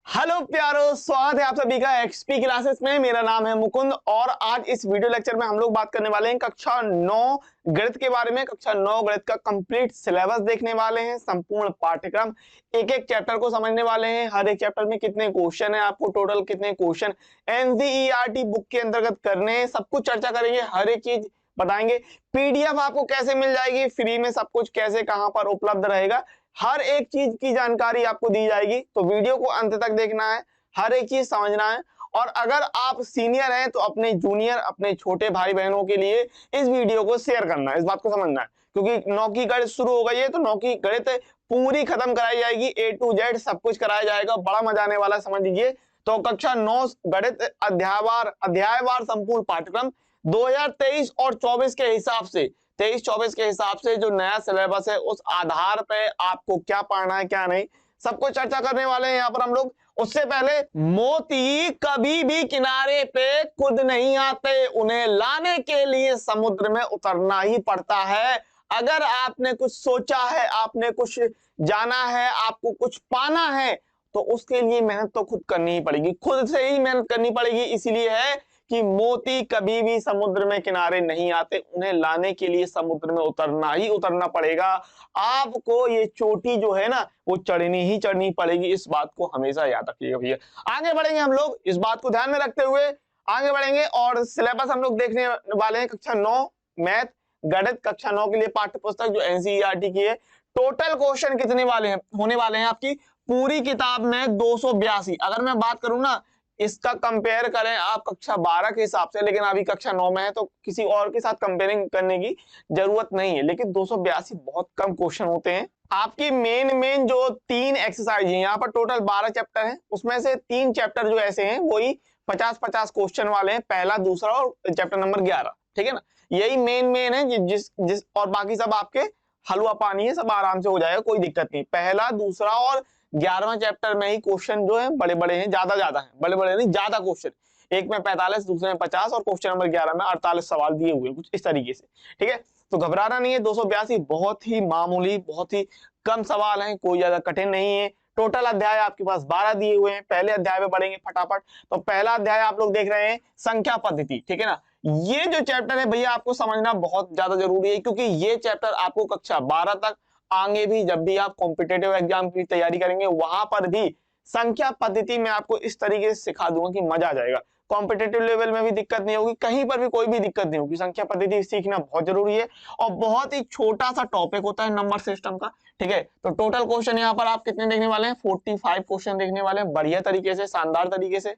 Hello प्यारो, स्वागत है आप सभी का एक्सपी क्लासेस में। मेरा नाम है मुकुंद और आज इस वीडियो लेक्चर में हम लोग बात करने वाले हैं कक्षा 9 गणित के बारे में। कक्षा 9 गणित का कंप्लीट सिलेबस देखने वाले हैं, संपूर्ण पाठ्यक्रम, एक एक चैप्टर को समझने वाले हैं। हर एक चैप्टर में कितने क्वेश्चन है, आपको टोटल कितने क्वेश्चन एनसीईआरटी बुक के अंतर्गत करने हैं, सब कुछ चर्चा करेंगे, हर एक चीज बताएंगे। पीडीएफ आपको कैसे मिल जाएगी फ्री में, सब कुछ कैसे कहां पर उपलब्ध रहेगा, हर एक चीज की जानकारी आपको दी जाएगी। तो वीडियो को अंत तक देखना है, हर एक चीज समझना है। और अगर आप सीनियर हैं तो अपने जूनियर, अपने छोटे भाई बहनों के लिए इस वीडियो को शेयर करना है, इस बात को समझना है। क्योंकि 9 की गणित शुरू हो गई है तो 9 की गणित पूरी खत्म कराई जाएगी, ए टू जेड सब कुछ कराया जाएगा, बड़ा मजा आने वाला है, समझ लीजिए। तो कक्षा 9 गणित अध्यायवार संपूर्ण पाठ्यक्रम 2023 और 24 के हिसाब से, 23-24 के हिसाब से जो नया सिलेबस है उस आधार पे आपको क्या पढ़ना है क्या नहीं, सबको चर्चा करने वाले हैं यहाँ पर हम लोग। उससे पहले, मोती कभी भी किनारे पे खुद नहीं आते, उन्हें लाने के लिए समुद्र में उतरना ही पड़ता है। अगर आपने कुछ सोचा है, आपने कुछ जाना है, आपको कुछ पाना है तो उसके लिए मेहनत तो खुद करनी ही पड़ेगी, खुद से ही मेहनत करनी पड़ेगी। इसीलिए है कि मोती कभी भी समुद्र में किनारे नहीं आते, उन्हें लाने के लिए समुद्र में उतरना ही उतरना पड़ेगा। आपको ये चोटी जो है ना वो चढ़नी ही चढ़नी पड़ेगी, इस बात को हमेशा याद रखिएगा भैया। आगे बढ़ेंगे हम लोग, इस बात को ध्यान में रखते हुए आगे बढ़ेंगे और सिलेबस हम लोग देखने वाले हैं। कक्षा 9 मैथ गणित, कक्षा 9 के लिए पाठ्य पुस्तक जो एनसीईआरटी की है। टोटल क्वेश्चन कितने वाले हैं, होने वाले हैं आपकी पूरी किताब में 282। अगर मैं बात करूं ना, इसका कंपेयर करें आप कक्षा 12 के हिसाब से, लेकिन अभी कक्षा 9 में है तो किसी और के साथ कंपेयरिंग करने की जरूरत नहीं है, लेकिन 282 बहुत कम क्वेश्चन होते हैं। आपकी मेन जो 3 एक्सरसाइज है, यहाँ पर टोटल 12 चैप्टर हैं, उसमें से 3 चैप्टर जो ऐसे हैं वही 50-50 क्वेश्चन वाले हैं, पहला दूसरा और चैप्टर नंबर 11, ठीक है ना। यही मेन है जिस और बाकी सब आपके हलवा पानी है, सब आराम से हो जाएगा, कोई दिक्कत नहीं। पहला दूसरा और 11वां चैप्टर में ही क्वेश्चन जो है बड़े बड़े हैं, ज्यादा हैं, बड़े बड़े नहीं, ज्यादा क्वेश्चन। एक में 45, दूसरे में 50 और क्वेश्चन नंबर 11 में 48 सवाल दिए हुए हैं, कुछ इस तरीके से, ठीक है। तो घबराना नहीं है, 282 बहुत ही मामूली, बहुत ही कम सवाल हैं, कोई ज्यादा कठिन नहीं है। टोटल अध्याय आपके पास 12 दिए हुए हैं। पहले अध्याय में पढ़ेंगे फटाफट। तो पहला अध्याय आप लोग देख रहे हैं संख्या पद्धति, ठीक है ना। ये जो चैप्टर है भैया आपको समझना बहुत ज्यादा जरूरी है, क्योंकि ये चैप्टर आपको कक्षा 12 तक, आगे भी जब भी आप कॉम्पिटेटिव एग्जाम की तैयारी करेंगे वहां पर भी संख्या पद्धति में आपको इस तरीके से सिखा दूंगा कि मजा आ जाएगा। कॉम्पिटेटिव लेवल में भी दिक्कत नहीं होगी, कहीं पर भी कोई भी दिक्कत नहीं होगी। संख्या पद्धति सीखना बहुत जरूरी है और बहुत ही छोटा सा टॉपिक होता है नंबर सिस्टम का, ठीक है। तो टोटल क्वेश्चन यहाँ पर आप कितने देखने वाले हैं, 45 क्वेश्चन देखने वाले हैं, बढ़िया तरीके से, शानदार तरीके से।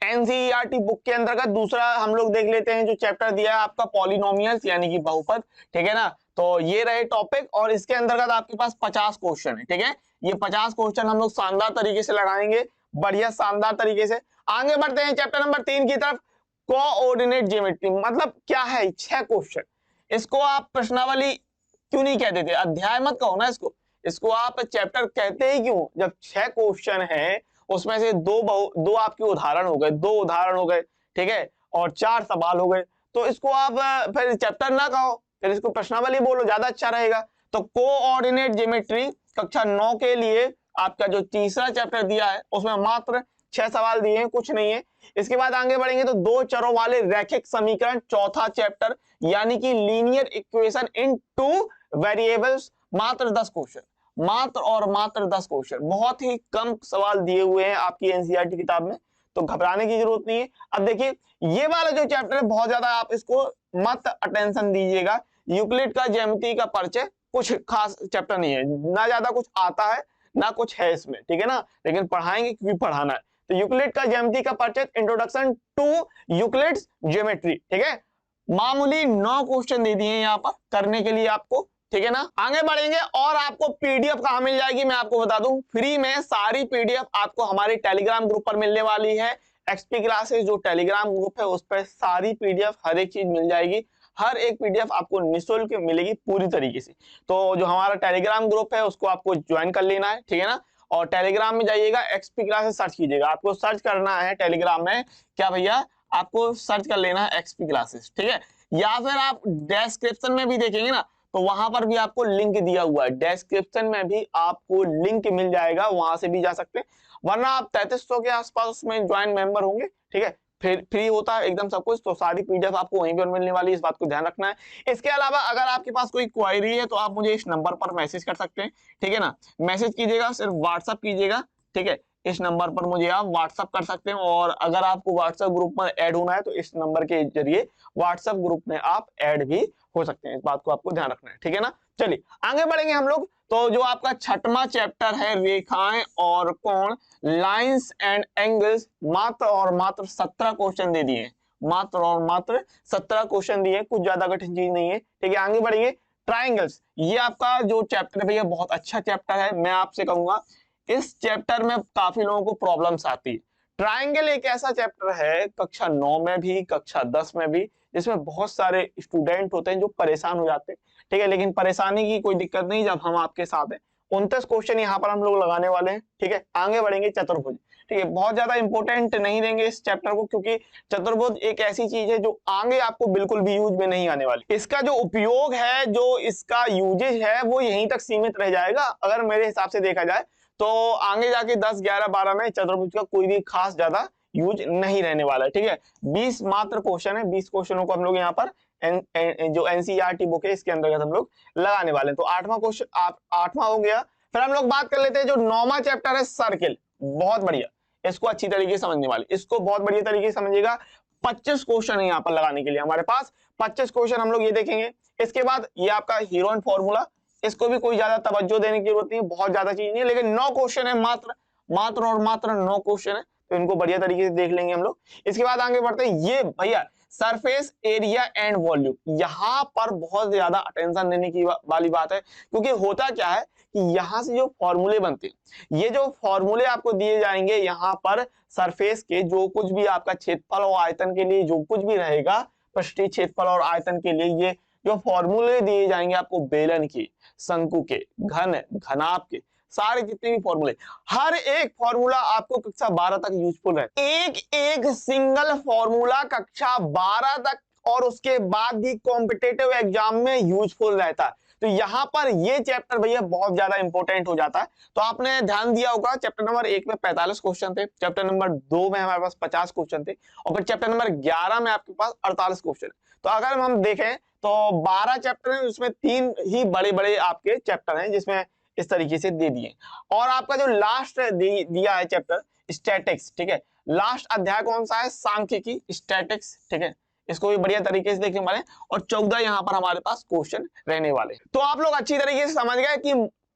एनसीईआरटी बुक के अंतर्गत दूसरा हम लोग देख लेते हैं जो चैप्टर दिया है आपका, पॉलिनोमियल्स यानी कि बहुपद, ठीक है ना। तो ये रहे टॉपिक और इसके अंतर्गत आपके पास 50 क्वेश्चन है, ठीक है। ये 50 क्वेश्चन हम लोग शानदार तरीके से लगाएंगे, बढ़िया शानदार तरीके से। आगे बढ़ते हैं चैप्टर नंबर 3 की तरफ, कोऑर्डिनेट ज्योमेट्री। मतलब क्या है, 6 क्वेश्चन। इसको आप प्रश्नावली क्यों नहीं कहते थे, अध्याय मत कहो ना इसको, इसको आप चैप्टर कहते ही क्यों, जब 6 क्वेश्चन है उसमें से दो आपके उदाहरण हो गए, 2 उदाहरण हो गए, ठीक है, और 4 सवाल हो गए, तो इसको आप फिर चैप्टर ना कहो, फिर इसको प्रश्नावली बोलो, ज्यादा अच्छा रहेगा। तो कोऑर्डिनेट ज्योमेट्री कक्षा 9 के लिए आपका जो तीसरा चैप्टर दिया है उसमें मात्र 6 सवाल दिए हैं, कुछ नहीं है। इसके बाद आगे बढ़ेंगे तो 2 चरों वाले रैखिक समीकरण, चौथा चैप्टर, यानी कि लीनियर इक्वेशन इन 2 वेरिएबल्स, मात्र 10 क्वेश्चन, मात्र और मात्र 10 क्वेश्चन, बहुत ही कम सवाल दिए हुए हैं आपकी एनसीईआरटी किताब में, तो घबराने की जरूरत नहीं है। अब देखिए ये वाला जो चैप्टर है बहुत ज्यादा आप इसको मत अटेंशन दीजिएगा। यूक्लिड का ज्यामिति का परिचय कुछ खास चैप्टर नहीं है, ना ज्यादा कुछ आता है ना कुछ है इसमें, ठीक है ना, लेकिन पढ़ाएंगे क्योंकि पढ़ाना है। तो यूक्लिड का ज्यामिति का परिचय, इंट्रोडक्शन टू यूक्लिड्स ज्योमेट्री, ठीक है। मामूली 9 क्वेश्चन दे दिए यहाँ पर करने के लिए आपको, ठीक है ना। आगे बढ़ेंगे और आपको पीडीएफ कहां मिल जाएगी मैं आपको बता दूं, फ्री में सारी पीडीएफ आपको हमारे टेलीग्राम ग्रुप पर मिलने वाली है। एक्सपी क्लासेस जो टेलीग्राम ग्रुप है उस पर सारी पीडीएफ, हर एक चीज मिल जाएगी, हर एक पीडीएफ आपको निःशुल्क मिलेगी पूरी तरीके से। तो जो हमारा टेलीग्राम ग्रुप है उसको आपको ज्वाइन कर लेना है, ठीक है ना। और टेलीग्राम में जाइएगा, एक्सपी क्लासेस सर्च कीजिएगा, आपको सर्च करना है टेलीग्राम में, क्या भैया, आपको सर्च कर लेना है एक्सपी क्लासेस, ठीक है। या फिर आप डिस्क्रिप्शन में भी देखेंगे ना, तो वहां पर भी आपको लिंक दिया हुआ है, डिस्क्रिप्शन में भी आपको लिंक मिल जाएगा, वहां से भी जा सकते हैं। वरना आप 3300 के आसपास उसमें ज्वाइन मेंबर होंगे, ठीक है, फिर फ्री होता है एकदम सब कुछ, तो सारी पीडीएफ आपको वहीं पर मिलने वाली है, इस बात को ध्यान रखना है। इसके अलावा अगर आपके पास कोई क्वेरी है तो आप मुझे इस नंबर पर मैसेज कर सकते हैं, ठीक है ना। मैसेज कीजिएगा, सिर्फ व्हाट्सअप कीजिएगा, ठीक है, इस नंबर पर मुझे आप व्हाट्सअप कर सकते हैं। और अगर आपको व्हाट्सएप ग्रुप में ऐड होना है तो इस नंबर के जरिए व्हाट्सएप ग्रुप में आप ऐड भी हो सकते हैं, इस बात को आपको ध्यान रखना है, ठीक है ना। चलिए आगे बढ़ेंगे हम लोग। तो जो आपका छठवां चैप्टर है रेखाएं और कोण, लाइंस एंड एंगल्स, मात्र और मात्र 17 क्वेश्चन दे दिए, मात्र और मात्र 17 क्वेश्चन दिए, कुछ ज्यादा कठिन चीज नहीं है, ठीक है। आगे बढ़ेंगे। ट्राइंगल्स, ये आपका जो चैप्टर है भैया बहुत अच्छा चैप्टर है, मैं आपसे कहूंगा इस चैप्टर में काफी लोगों को प्रॉब्लम्स आती है। ट्राइंगल एक ऐसा चैप्टर है कक्षा 9 में भी, कक्षा 10 में भी, जिसमें बहुत सारे स्टूडेंट होते हैं जो परेशान हो जाते हैं, ठीक है, लेकिन परेशानी की कोई दिक्कत नहीं जब हम आपके साथ हैं। 29 क्वेश्चन यहाँ पर हम लोग लगाने वाले हैं, ठीक है। आगे बढ़ेंगे। चतुर्भुज, ठीक है, बहुत ज्यादा इंपॉर्टेंट नहीं देंगे इस चैप्टर को, क्योंकि चतुर्भुज एक ऐसी चीज है जो आगे आपको बिल्कुल भी यूज में नहीं आने वाली। इसका जो उपयोग है, जो इसका यूजेज है, वो यहीं तक सीमित रह जाएगा अगर मेरे हिसाब से देखा जाए। तो आगे जाके 10, 11, 12 में चतुर्भुज का कोई भी खास ज्यादा यूज नहीं रहने वाला है, ठीक है। 20 मात्र क्वेश्चन है, 20 क्वेश्चनों को हम लोग यहाँ पर जो एनसीईआरटी बुक है इसके अंतर्गत हम लोग लगाने वाले हैं। तो 8वां क्वेश्चन, 8वां हो गया। फिर हम लोग बात कर लेते हैं जो 9वां चैप्टर है सर्किल, बहुत बढ़िया, इसको अच्छी तरीके से समझने वाले, इसको बहुत बढ़िया तरीके से समझिएगा। 25 क्वेश्चन है यहाँ पर लगाने के लिए हमारे पास, 25 क्वेश्चन हम लोग ये देखेंगे। इसके बाद ये आपका हीरोइन फॉर्मूला, इसको भी कोई ज्यादा तवज्जो देने की जरूरत नहीं है, बहुत ज्यादा चीज नहीं है, लेकिन 9 क्वेश्चन है, मात्र और मात्र 9 क्वेश्चन है, तो इनको बढ़िया तरीके से देख लेंगे हम लोग। इसके बाद आगे बढ़ते हैं। ये भैया सरफेस एरिया एंड वॉल्यूम, यहाँ पर बहुत ज्यादा अटेंशन देने की वाली बात है, क्योंकि होता क्या है कि यहाँ से जो फॉर्मूले बनते हैं, ये जो फॉर्मूले आपको दिए जाएंगे यहाँ पर सरफेस के, जो कुछ भी आपका क्षेत्रफल और आयतन के लिए जो कुछ भी रहेगा, पृष्ठीय क्षेत्रफल और आयतन के लिए ये जो फॉर्मूले दिए जाएंगे आपको, बेलन के, शंकु के, घनाभ के, सारे जितने भी फॉर्मूले, हर एक फॉर्मूला आपको कक्षा 12 तक यूजफुल है। एक सिंगल फॉर्मूला कक्षा 12 तक और उसके बाद भी कॉम्पिटिटिव एग्जाम में यूजफुल रहता है। तो यहाँ पर ये चैप्टर भैया बहुत ज्यादा इंपॉर्टेंट हो जाता है। तो आपने ध्यान दिया होगा चैप्टर नंबर 1 में 45 क्वेश्चन थे, चैप्टर नंबर 2 में हमारे पास 50 क्वेश्चन थे, और फिर चैप्टर नंबर 11 में आपके पास 48 क्वेश्चन। तो अगर हम देखें तो 12 चैप्टर है, उसमें 3 ही बड़े बड़े आपके चैप्टर हैं जिसमें इस तरीके से दे दिए। और आपका जो लास्ट दिया है चैप्टर स्टैटिक्स, ठीक है, लास्ट अध्याय कौन सा है, सांख्यिकी, स्टैटिक्स, ठीक है, इसको भी बढ़िया तरीके से देखने वाले हैं। और 14 यहाँ पर हमारे पास क्वेश्चन रहने वाले। तो आप लोग अच्छी तरीके से समझ गए कि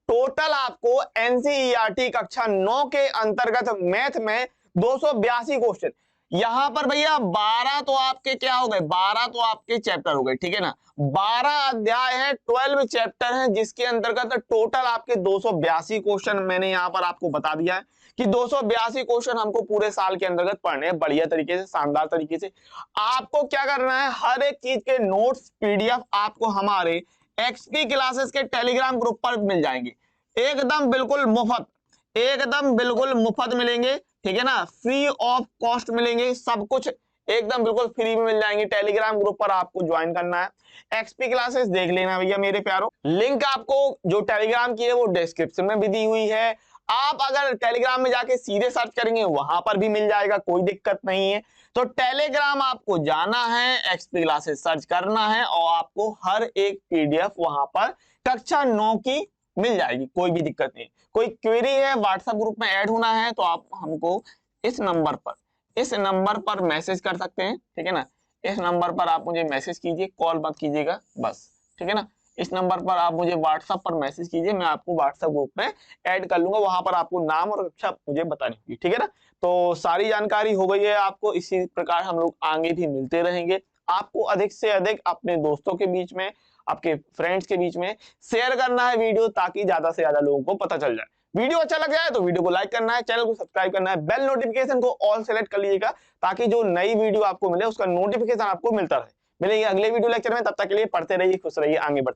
टोटल आपको एनसीईआरटी कक्षा 9 के अंतर्गत मैथ में 282 क्वेश्चन। यहां पर भैया 12 तो आपके क्या हो गए, 12 तो आपके चैप्टर हो गए, ठीक है ना। 12 अध्याय है, 12 चैप्टर हैं, जिसके अंतर्गत टोटल आपके 282 क्वेश्चन मैंने यहां पर आपको बता दिया है कि 282 क्वेश्चन हमको पूरे साल के अंतर्गत पढ़ने हैं बढ़िया तरीके से, शानदार तरीके से। आपको क्या करना है, हर एक चीज के नोट्स पीडीएफ आपको हमारे एक्सपी क्लासेस के टेलीग्राम ग्रुप पर मिल जाएंगे, एकदम बिल्कुल मुफ्त, एकदम बिल्कुल मुफ्त मिलेंगे, ठीक है ना, फ्री ऑफ कॉस्ट मिलेंगे, सब कुछ एकदम बिल्कुल फ्री में मिल जाएंगे। टेलीग्राम ग्रुप पर आपको ज्वाइन करना है, एक्सपी क्लासेस देख लेना भैया मेरे प्यारो। लिंक आपको जो टेलीग्राम की है वो डिस्क्रिप्शन में भी दी हुई है। आप अगर टेलीग्राम में जाके सीधे सर्च करेंगे वहां पर भी मिल जाएगा, कोई दिक्कत नहीं है। तो टेलीग्राम आपको जाना है, एक्सपी क्लासेस सर्च करना है, और आपको हर एक पीडीएफ वहां पर कक्षा 9 की मिल जाएगी, कोई भी दिक्कत नहीं। कोई क्वेरी है, व्हाट्सएप ग्रुप में ऐड होना है, तो आप हमको इस नंबर पर मैसेज कर सकते हैं, ठीक है ना। इस नंबर पर आप मुझे मैसेज कीजिए, कॉल मत कीजिएगा बस, ठीक है ना। इस नंबर पर आप मुझे व्हाट्सएप पर मैसेज कीजिए, मैं आपको व्हाट्सएप ग्रुप में ऐड कर लूंगा, वहां पर आपको नाम और कक्षा मुझे बतानी होगी, ठीक है ना। तो सारी जानकारी हो गई है आपको। इसी प्रकार हम लोग आगे भी मिलते रहेंगे। आपको अधिक से अधिक अपने दोस्तों के बीच में, आपके फ्रेंड्स के बीच में शेयर करना है वीडियो, ताकि ज्यादा से ज्यादा लोगों को पता चल जाए। वीडियो अच्छा लग जाए तो वीडियो को लाइक करना है, चैनल को सब्सक्राइब करना है, बेल नोटिफिकेशन को ऑल सेलेक्ट कर लीजिएगा, ताकि जो नई वीडियो आपको मिले उसका नोटिफिकेशन आपको मिलता रहे। मिलेंगे अगले वीडियो लेक्चर में, तब तक के लिए पढ़ते रहिए, खुश रहिए, आगे बढ़ते